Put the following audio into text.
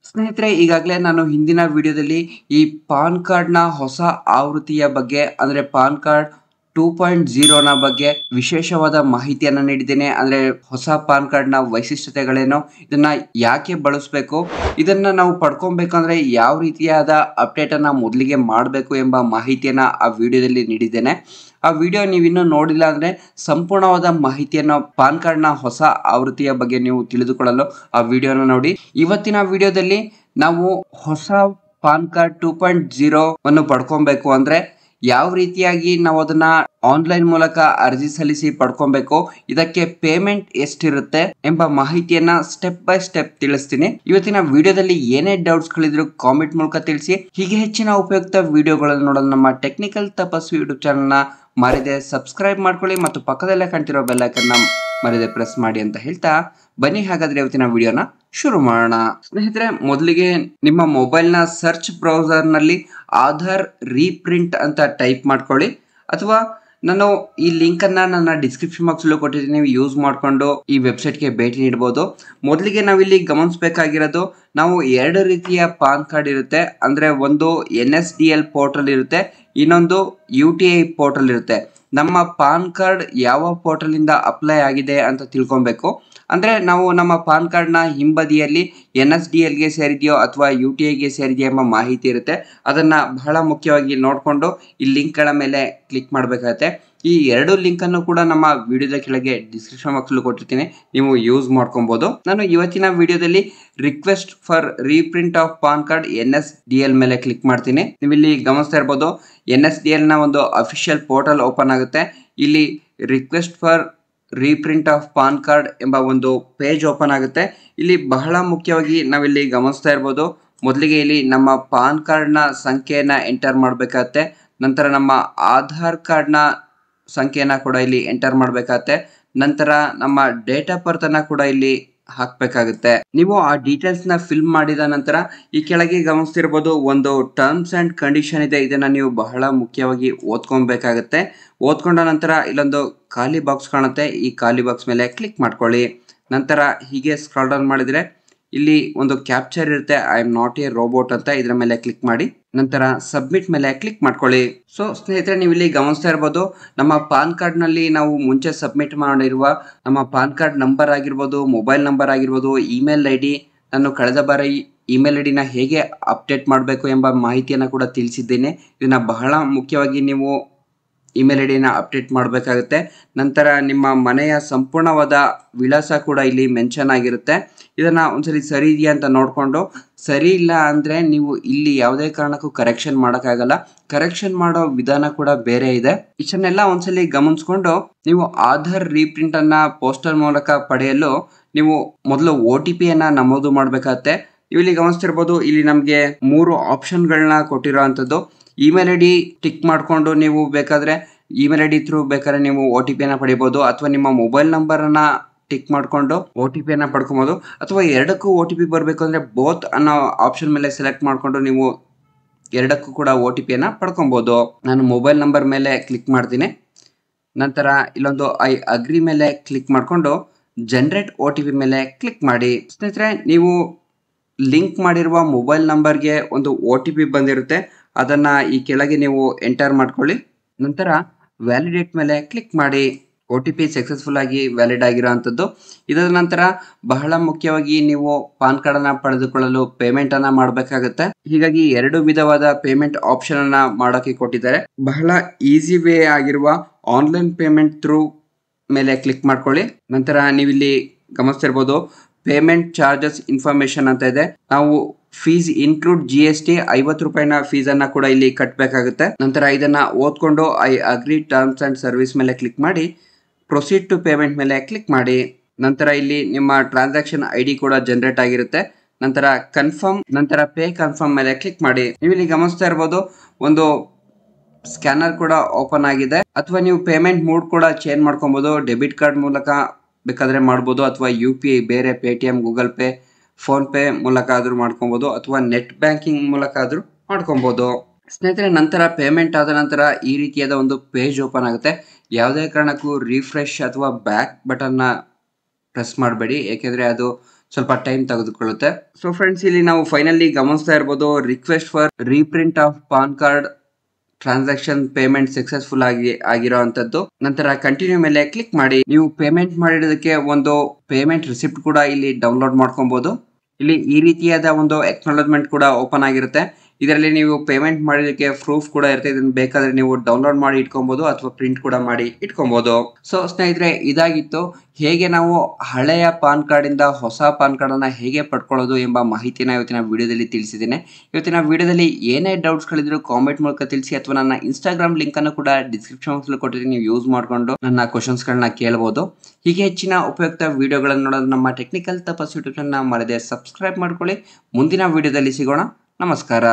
ಸ್ನೇಹಿತರೆ, ಈಗಾಗಲೇ ನಾನು ಹಿಂದಿನ ವಿಡಿಯೋದಲ್ಲಿ ಈ ಪಾನ್ ಕಾರ್ಡ್ನ ಹೊಸ ಆವೃತ್ತಿಯ ಬಗ್ಗೆ ಅಂದರೆ ಪಾನ್ ಕಾರ್ಡ್ 2.0ನ ಬಗ್ಗೆ ವಿಶೇಷವಾದ ಮಾಹಿತಿಯನ್ನು ನೀಡಿದ್ದೇನೆ. ಅಂದರೆ ಹೊಸ ಪಾನ್ ಕಾರ್ಡ್ನ ವೈಶಿಷ್ಟ್ಯತೆಗಳೇನು, ಇದನ್ನ ಯಾಕೆ ಬಳಸಬೇಕು, ಇದನ್ನ ನಾವು ಪಡ್ಕೊಬೇಕಂದ್ರೆ ಯಾವ ರೀತಿಯಾದ ಅಪ್ಡೇಟನ್ನು ಮೊದಲಿಗೆ ಮಾಡಬೇಕು ಎಂಬ ಮಾಹಿತಿಯನ್ನು ಆ ವಿಡಿಯೋದಲ್ಲಿ ನೀಡಿದ್ದೇನೆ. ಆ ವಿಡಿಯೋ ನೀವಿನ್ನೂ ನೋಡಿಲ್ಲ ಅಂದರೆ ಸಂಪೂರ್ಣವಾದ ಮಾಹಿತಿಯನ್ನು ಪಾನ್ ಕಾರ್ಡ್ನ ಹೊಸ ಆವೃತ್ತಿಯ ಬಗ್ಗೆ ನೀವು ತಿಳಿದುಕೊಳ್ಳಲು ಆ ವಿಡಿಯೋನ ನೋಡಿ. ಇವತ್ತಿನ ವಿಡಿಯೋದಲ್ಲಿ ನಾವು ಹೊಸ ಪಾನ್ ಕಾರ್ಡ್ 2.0 ಅನ್ನು ಪಡ್ಕೊಬೇಕು ಅಂದ್ರೆ ಯಾವ ರೀತಿಯಾಗಿ ನಾವು ಅದನ್ನ ಆನ್ಲೈನ್ ಮೂಲಕ ಅರ್ಜಿ ಸಲ್ಲಿಸಿ ಪಡ್ಕೊಬೇಕು, ಇದಕ್ಕೆ ಪೇಮೆಂಟ್ ಎಷ್ಟಿರುತ್ತೆ ಎಂಬ ಮಾಹಿತಿಯನ್ನ ಸ್ಟೆಪ್ ಬೈ ಸ್ಟೆಪ್ ತಿಳಿಸ್ತೀನಿ. ಇವತ್ತಿನ ವಿಡಿಯೋದಲ್ಲಿ ಏನೇ ಡೌಟ್ಸ್ ಗಳಿದ್ರು ಕಾಮೆಂಟ್ ಮೂಲಕ ತಿಳಿಸಿ. ಹೀಗೆ ಹೆಚ್ಚಿನ ಉಪಯುಕ್ತ ವಿಡಿಯೋಗಳನ್ನು ನೋಡಲು ನಮ್ಮ ಟೆಕ್ನಿಕಲ್ ತಪಸ್ವಿ ಯೂಟ್ಯೂಬ್ ಚಾನಲ್ ನ ಮರೆಯದೆ ಸಬ್ಸ್ಕ್ರೈಬ್ ಮಾಡ್ಕೊಳ್ಳಿ ಮತ್ತು ಪಕ್ಕದಲ್ಲೇ ಕಾಣ್ತಿರೋ ಬೆಲ್ ಐಕಾನ್ ನ ಮರೆಯದೆ ಪ್ರೆಸ್ ಮಾಡಿ ಅಂತ ಹೇಳ್ತಾ ಬನ್ನಿ ಹಾಗಾದ್ರೆ ಇವತ್ತಿನ ವಿಡಿಯೋನ ಶುರು ಮಾಡೋಣ. ಸ್ನೇಹಿತರೆ, ಮೊದಲಿಗೆ ನಿಮ್ಮ ಮೊಬೈಲ್ ನ ಸರ್ಚ್ ಬ್ರೌಸರ್ ನಲ್ಲಿ ಆಧಾರ್ ರೀಪ್ರಿಂಟ್ ಅಂತ ಟೈಪ್ ಮಾಡ್ಕೊಳ್ಳಿ, ಅಥವಾ ನಾನು ಈ ಲಿಂಕ್ ಅನ್ನ ನನ್ನ ಡಿಸ್ಕ್ರಿಪ್ಷನ್ ಬಾಕ್ಸ್ ಅಲ್ಲಿ ಕೊಟ್ಟಿದ್ದೀನಿ, ನೀವು ಯೂಸ್ ಮಾಡಿಕೊಂಡು ಈ ವೆಬ್ಸೈಟ್ಗೆ ಭೇಟಿ ನೀಡಬಹುದು. ಮೊದಲಿಗೆ ನಾವಿಲ್ಲಿ ಗಮನಿಸಬೇಕಾಗಿರೋದು, ನಾವು ಎರಡು ರೀತಿಯ ಪಾನ್ ಕಾರ್ಡ್ ಇರುತ್ತೆ. ಅಂದ್ರೆ ಒಂದು NSDL ಪೋರ್ಟಲ್ ಇರುತ್ತೆ, ಇನ್ನೊಂದು UTI ಪೋರ್ಟಲ್ ಇರುತ್ತೆ. ನಮ್ಮ ಪಾನ್ ಕಾರ್ಡ್ ಯಾವ ಪೋರ್ಟಲ್ ಇಂದ ಅಪ್ಲೈ ಆಗಿದೆ ಅಂತ ತಿಳ್ಕೊಬೇಕು. ಅಂದ್ರೆ ನಾವು ನಮ್ಮ ಪಾನ್ ಕಾರ್ಡ್ ನ ಹಿಂಬದಿಯಲ್ಲಿ NSDL ಗೆ ಸೇರಿದೆಯೋ ಅಥವಾ UTI ಗೆ ಸೇರಿದೆಯೋ ಎಂಬ ಮಾಹಿತಿ ಇರುತ್ತೆ. ಅದನ್ನ ಬಹಳ ಮುಖ್ಯವಾಗಿ ನೋಡಿಕೊಂಡು ಈ ಲಿಂಕ್ ಗಳ ಮೇಲೆ ಕ್ಲಿಕ್ ಮಾಡಬೇಕಾಗುತ್ತೆ. ಈ ಎರಡು ಲಿಂಕ್ ಅನ್ನು ಕೂಡ ನಮ್ಮ ವಿಡಿಯೋದ ಕೆಳಗೆ ಡಿಸ್ಕ್ರಿಪ್ಷನ್ ಬಾಕ್ಸ್ ಅಲ್ಲಿ ಕೊಟ್ಟಿರ್ತೀನಿ, ನೀವು ಯೂಸ್ ಮಾಡ್ಕೊಬಹುದು. ನಾನು ಇವತ್ತಿನ ವಿಡಿಯೋದಲ್ಲಿ request for reprint of PAN card NSDL ಮೇಲೆ ಕ್ಲಿಕ್ ಮಾಡ್ತೀನಿ. ನೀವು ಇಲ್ಲಿ ಗಮನಿಸ್ತಾ ಇರಬಹುದು, NSDL ನ ಒಂದು ಅಫಿಷಿಯಲ್ ಪೋರ್ಟಲ್ ಓಪನ್ ಆಗುತ್ತೆ. ಇಲ್ಲಿ request for reprint of PAN card ಎಂಬ ಒಂದು ಪೇಜ್ ಓಪನ್ ಆಗುತ್ತೆ. ಇಲ್ಲಿ ಬಹಳ ಮುಖ್ಯವಾಗಿ ನಾವಿಲ್ಲಿ ಗಮನಿಸ್ತಾ ಇರ್ಬೋದು, ಮೊದಲಿಗೆ ಇಲ್ಲಿ ನಮ್ಮ ಪಾನ್ ಕಾರ್ಡ್ ನ ಸಂಖ್ಯೆಯನ್ನ ಎಂಟರ್ ಮಾಡಬೇಕಾಗತ್ತೆ. ನಂತರ ನಮ್ಮ ಆಧಾರ್ ಕಾರ್ಡ್ ನ ಸಂಖ್ಯೆಯನ್ನ ಕೂಡ ಇಲ್ಲಿ ಎಂಟರ್ ಮಾಡಬೇಕಾಗತ್ತೆ. ನಂತರ ನಮ್ಮ ಡೇಟ್ ಆಫ್ ಬರ್ತ್ ಅನ್ನ ಕೂಡ ಇಲ್ಲಿ ಹಾಕ್ಬೇಕಾಗುತ್ತೆ. ನೀವು ಆ ಡೀಟೇಲ್ಸ್ ನ ಫಿಲ್ ಮಾಡಿದ ನಂತರ ಈ ಕೆಳಗೆ ಗಮನಿಸ್ತಿರ್ಬೋದು, ಒಂದು ಟರ್ಮ್ಸ್ ಅಂಡ್ ಕಂಡೀಷನ್ ಇದೆ. ಇದನ್ನ ನೀವು ಬಹಳ ಮುಖ್ಯವಾಗಿ ಓದ್ಕೊಬೇಕಾಗುತ್ತೆ. ಓದ್ಕೊಂಡ ನಂತರ ಇಲ್ಲೊಂದು ಖಾಲಿ ಬಾಕ್ಸ್ ಕಾಣುತ್ತೆ, ಈ ಖಾಲಿ ಬಾಕ್ಸ್ ಮೇಲೆ ಕ್ಲಿಕ್ ಮಾಡ್ಕೊಳ್ಳಿ. ನಂತರ ಹೀಗೆ ಸ್ಕ್ರಾಲ್ ಡೌನ್ ಮಾಡಿದ್ರೆ ಇಲ್ಲಿ ಒಂದು ಕ್ಯಾಪ್ಚರ್ ಇರುತ್ತೆ, I am not A robot ಅಂತ, ಇದರ ಮೇಲೆ ಕ್ಲಿಕ್ ಮಾಡಿ ನಂತರ ಸಬ್ಮಿಟ್ ಮೇಲೆ ಕ್ಲಿಕ್ ಮಾಡ್ಕೊಳ್ಳಿ. ಸೊ ಸ್ನೇಹಿತರೆ, ನೀವು ಇಲ್ಲಿ ಗಮನಿಸ್ತಾ ಇರಬಹುದು, ನಮ್ಮ ಪಾನ್ ಕಾರ್ಡ್ ನಲ್ಲಿ ನಾವು ಮುಂಚೆ ಸಬ್ಮಿಟ್ ಮಾಡಿರುವ ನಮ್ಮ ಪಾನ್ ಕಾರ್ಡ್ ನಂಬರ್ ಆಗಿರ್ಬೋದು, ಮೊಬೈಲ್ ನಂಬರ್ ಆಗಿರ್ಬೋದು, ಇಮೇಲ್ ID, ನಾನು ಕಳೆದ ಬಾರಿ ಇಮೇಲ್ ID ನ ಹೇಗೆ ಅಪ್ಡೇಟ್ ಮಾಡಬೇಕು ಎಂಬ ಮಾಹಿತಿಯನ್ನು ಕೂಡ ತಿಳಿಸಿದ್ದೇನೆ. ಇದನ್ನ ಬಹಳ ಮುಖ್ಯವಾಗಿ ನೀವು ಇಮೇಲ್ ID ನ ಅಪ್ಡೇಟ್ ಮಾಡಬೇಕಾಗುತ್ತೆ. ನಂತರ ನಿಮ್ಮ ಮನೆಯ ಸಂಪೂರ್ಣವಾದ ವಿಳಾಸ ಕೂಡ ಇಲ್ಲಿ ಮೆನ್ಷನ್ ಆಗಿರುತ್ತೆ. ಇದನ್ನ ಒಂದ್ಸರಿ ಸರಿ ಇದೆಯಾ ಅಂತ ನೋಡಿಕೊಂಡು, ಸರಿ ಇಲ್ಲ ಅಂದ್ರೆ ನೀವು ಇಲ್ಲಿ ಯಾವುದೇ ಕಾರಣಕ್ಕೂ ಕರೆಕ್ಷನ್ ಮಾಡೋಕ್ಕಾಗಲ್ಲ. ಕರೆಕ್ಷನ್ ಮಾಡೋ ವಿಧಾನ ಕೂಡ ಬೇರೆ ಇದೆ. ಇಷ್ಟನ್ನೆಲ್ಲ ಒಂದ್ಸಲಿ ಗಮನಿಸ್ಕೊಂಡು ನೀವು ಆಧಾರ್ ರೀಪ್ರಿಂಟ್ ಅನ್ನ ಪೋಸ್ಟಲ್ ಮೂಲಕ ಪಡೆಯಲು ನೀವು ಮೊದಲು OTP ಅನ್ನ ನಮೂದು ಮಾಡಬೇಕಾಗತ್ತೆ. ನೀವು ಇಲ್ಲಿ ಗಮನಿಸ್ತಿರ್ಬೋದು, ಇಲ್ಲಿ ನಮಗೆ 3 ಆಪ್ಷನ್ಗಳನ್ನ ಕೊಟ್ಟಿರೋ ಅಂಥದ್ದು. ಇಮೇಲ್ ID ಟಿಕ್ ಮಾಡಿಕೊಂಡು ನೀವು ಬೇಕಾದ್ರೆ ಇಮೇಲ್ ID ಥ್ರೂ ಬೇಕಾದ್ರೆ ನೀವು OTP ಅನ್ನ ಪಡಿಬಹುದು, ಅಥವಾ ನಿಮ್ಮ ಮೊಬೈಲ್ ನಂಬರ್ ಅನ್ನ ಟಿಕ್ ಮಾಡಿಕೊಂಡು OTP ಅನ್ನ ಪಡ್ಕೊಬಹುದು, ಅಥವಾ ಎರಡಕ್ಕೂ OTP ಬರಬೇಕು ಅಂದ್ರೆ ಬೋತ್ ಅನ್ನೋ ಆಪ್ಷನ್ ಮೇಲೆ ಸೆಲೆಕ್ಟ್ ಮಾಡಿಕೊಂಡು ನೀವು ಎರಡಕ್ಕೂ ಕೂಡ OTP ಅನ್ನ ಪಡ್ಕೊಬಹುದು. ನಾನು ಮೊಬೈಲ್ ನಂಬರ್ ಮೇಲೆ ಕ್ಲಿಕ್ ಮಾಡ್ತೀನಿ. ನಂತರ ಇಲ್ಲೊಂದು ಐ ಅಗ್ರಿ ಮೇಲೆ ಕ್ಲಿಕ್ ಮಾಡಿಕೊಂಡು ಜನರೇಟ್ OTP ಮೇಲೆ ಕ್ಲಿಕ್ ಮಾಡಿ. ಸ್ನೇಹಿತರೆ, ನೀವು ಲಿಂಕ್ ಮಾಡಿರುವ ಮೊಬೈಲ್ ನಂಬರ್ಗೆ ಒಂದು OTP ಬಂದಿರುತ್ತೆ, ಅದನ್ನ ಈ ಕೆಳಗೆ ನೀವು ಎಂಟರ್ ಮಾಡ್ಕೊಳ್ಳಿ. ನಂತರ ವ್ಯಾಲಿಡೇಟ್ ಮೇಲೆ ಕ್ಲಿಕ್ ಮಾಡಿ. OTP ಸಕ್ಸಸ್ಫುಲ್ ಆಗಿ ವ್ಯಾಲಿಡ್ ಆಗಿರುವಂಥದ್ದು. ಇದರ ನಂತರ ಬಹಳ ಮುಖ್ಯವಾಗಿ ನೀವು ಪಾನ್ ಕಾರ್ಡ್ ಅನ್ನ ಪಡೆದುಕೊಳ್ಳಲು ಪೇಮೆಂಟ್ ಅನ್ನ ಮಾಡಬೇಕಾಗುತ್ತೆ. ಹೀಗಾಗಿ ಎರಡು ವಿಧವಾದ ಪೇಮೆಂಟ್ ಆಪ್ಷನ್ ಅನ್ನ ಮಾಡೋಕೆ ಕೊಟ್ಟಿದ್ದಾರೆ. ಬಹಳ ಈಸಿ ವೇ ಆಗಿರುವ ಆನ್ಲೈನ್ ಪೇಮೆಂಟ್ ಥ್ರೂ ಮೇಲೆ ಕ್ಲಿಕ್ ಮಾಡ್ಕೊಳ್ಳಿ. ನಂತರ ನೀವಿಲ್ಲಿ ಗಮನಿಸ್ತಿರ್ಬೋದು, ಪೇಮೆಂಟ್ ಚಾರ್ಜಸ್ ಇನ್ಫಾರ್ಮೇಶನ್ ಅಂತ ಇದೆ. ನಾವು ಫೀಸ್ ಇನ್ಕ್ಲೂಡ್ GST 50 ರೂಪಾಯಿನ ಫೀಸ್ ಅನ್ನ ಕೂಡ ಇಲ್ಲಿ ಕಟ್ಟಬೇಕಾಗುತ್ತೆ. ನಂತರ ಇದನ್ನ ಓದ್ಕೊಂಡು I agree terms and service ಮೇಲೆ ಕ್ಲಿಕ್ ಮಾಡಿ ಪ್ರೊಸೀಡ್ ಟು ಪೇಮೆಂಟ್ ಮೇಲೆ ಕ್ಲಿಕ್ ಮಾಡಿ. ನಂತರ ಇಲ್ಲಿ ನಿಮ್ಮ ಟ್ರಾನ್ಸಾಕ್ಷನ್ ID ಕೂಡ ಜನರೇಟ್ ಆಗಿರುತ್ತೆ. ನಂತರ ಕನ್ಫರ್ಮ್, ನಂತರ ಪೇ ಕನ್ಫರ್ಮ್ ಮೇಲೆ ಕ್ಲಿಕ್ ಮಾಡಿ. ನೀವು ಇಲ್ಲಿ ಗಮನಿಸ್ತಾ ಇರಬಹುದು, ಒಂದು ಸ್ಕ್ಯಾನರ್ ಕೂಡ ಓಪನ್ ಆಗಿದೆ. ಅಥವಾ ನೀವು ಪೇಮೆಂಟ್ ಮೋಡ್ ಕೂಡ ಚೇಂಜ್ ಮಾಡ್ಕೊಬಹುದು. ಡೆಬಿಟ್ ಕಾರ್ಡ್ ಮೂಲಕ ಬೇಕಾದ್ರೆ ಮಾಡ್ಬೋದು, ಅಥವಾ UPI ಬೇರೆ Paytm, Google pay, phone pay ಮೂಲಕ ಆದ್ರೂ ಮಾಡ್ಕೊಬಹುದು, ಅಥವಾ ನೆಟ್ ಬ್ಯಾಂಕಿಂಗ್ ಮೂಲಕ ಆದ್ರೂ ಮಾಡ್ಕೊಬಹುದು. ಸ್ನೇಹಿತರೆ, ನಂತರ ಪೇಮೆಂಟ್ ಆದ ನಂತರ ಈ ರೀತಿಯಾದ ಒಂದು ಪೇಜ್ ಓಪನ್ ಆಗುತ್ತೆ. ಯಾವುದೇ ಕಾರಣಕ್ಕೂ ರಿಫ್ರೆಶ್ ಅಥವಾ ಬ್ಯಾಕ್ ಬಟನ್ ನ ಪ್ರೆಸ್ ಮಾಡಬೇಡಿ, ಏಕೆಂದ್ರೆ ಅದು ಸ್ವಲ್ಪ ಟೈಮ್ ತೆಗೆದುಕೊಳ್ಳುತ್ತೆ. ಸೊ ಫ್ರೆಂಡ್ಸ್, ಇಲ್ಲಿ ನಾವು ಫೈನಲಿ ಗಮನಿಸ್ತಾ ಇರ್ಬೋದು, request for reprint of PAN card transaction payment successful ಆಗಿರೋಂಥದ್ದು. ನಂತರ ಕಂಟಿನ್ಯೂ ಮೇಲೆ ಕ್ಲಿಕ್ ಮಾಡಿ ನೀವು ಪೇಮೆಂಟ್ ಮಾಡಿರೋದಕ್ಕೆ ಒಂದು ಪೇಮೆಂಟ್ ರಿಸಿಪ್ಟ್ ಕೂಡ ಇಲ್ಲಿ ಡೌನ್ಲೋಡ್ ಮಾಡ್ಕೊಬಹುದು. ಇಲ್ಲಿ ಈ ರೀತಿಯಾದ ಒಂದು ಅಕ್ನಾಲಜ್ಮೆಂಟ್ ಕೂಡ ಓಪನ್ ಆಗಿರುತ್ತೆ. ಇದರಲ್ಲಿ ನೀವು ಪೇಮೆಂಟ್ ಮಾಡಿದಕ್ಕೆ ಪ್ರೂಫ್ ಕೂಡ ಇರುತ್ತೆ. ಇದನ್ನ ಬೇಕಾದ್ರೆ ನೀವು ಡೌನ್ಲೋಡ್ ಮಾಡಿ ಇಟ್ಕೊಬಹುದು ಅಥವಾ ಪ್ರಿಂಟ್ ಕೂಡ ಮಾಡಿ ಇಟ್ಕೊಬಹುದು. ಸೊ ಸ್ನೇಹಿತರೆ, ಇದಾಗಿತ್ತು ಹೇಗೆ ನಾವು ಹಳೆಯ ಪಾನ್ ಕಾರ್ಡ್ ಇಂದ ಹೊಸ ಪಾನ್ ಕಾರ್ಡ್ ಅನ್ನ ಹೇಗೆ ಪಡ್ಕೊಳ್ಳೋದು ಎಂಬ ಮಾಹಿತಿನ ಇವತ್ತಿನ ವಿಡಿಯೋದಲ್ಲಿ ತಿಳಿಸಿದ್ದೇನೆ. ಇವತ್ತಿನ ವಿಡಿಯೋದಲ್ಲಿ ಏನೇ ಡೌಟ್ಸ್ ಗಳಿದ್ರು ಕಾಮೆಂಟ್ ಮೂಲಕ ತಿಳಿಸಿ, ಅಥವಾ ನನ್ನ ಇನ್ಸ್ಟಾಗ್ರಾಮ್ ಲಿಂಕ್ ಅನ್ನು ಕೂಡ ಡಿಸ್ಕ್ರಿಪ್ಷನ್ ಬಾಕ್ಸ್ ಅಲ್ಲಿ ಕೊಟ್ಟಿದ್ದೀನಿ, ನೀವು ಯೂಸ್ ಮಾಡಿಕೊಂಡು ನನ್ನ ಕ್ವಶನ್ಸ್ ಗಳನ್ನ ಕೇಳಬಹುದು. ಹೀಗೆ ಹೆಚ್ಚಿನ ಉಪಯುಕ್ತ ವಿಡಿಯೋಗಳನ್ನು ನೋಡೋದು ನಮ್ಮ ಟೆಕ್ನಿಕಲ್ ತಪಸ್ ಯೂಟ್ಯೂಬ್ ಚಾನೆಲ್ ಮರೆಯದೆ ಸಬ್ಸ್ಕ್ರೈಬ್ ಮಾಡ್ಕೊಳ್ಳಿ. ಮುಂದಿನ ವಿಡಿಯೋದಲ್ಲಿ ಸಿಗೋಣ. ನಮಸ್ಕಾರ.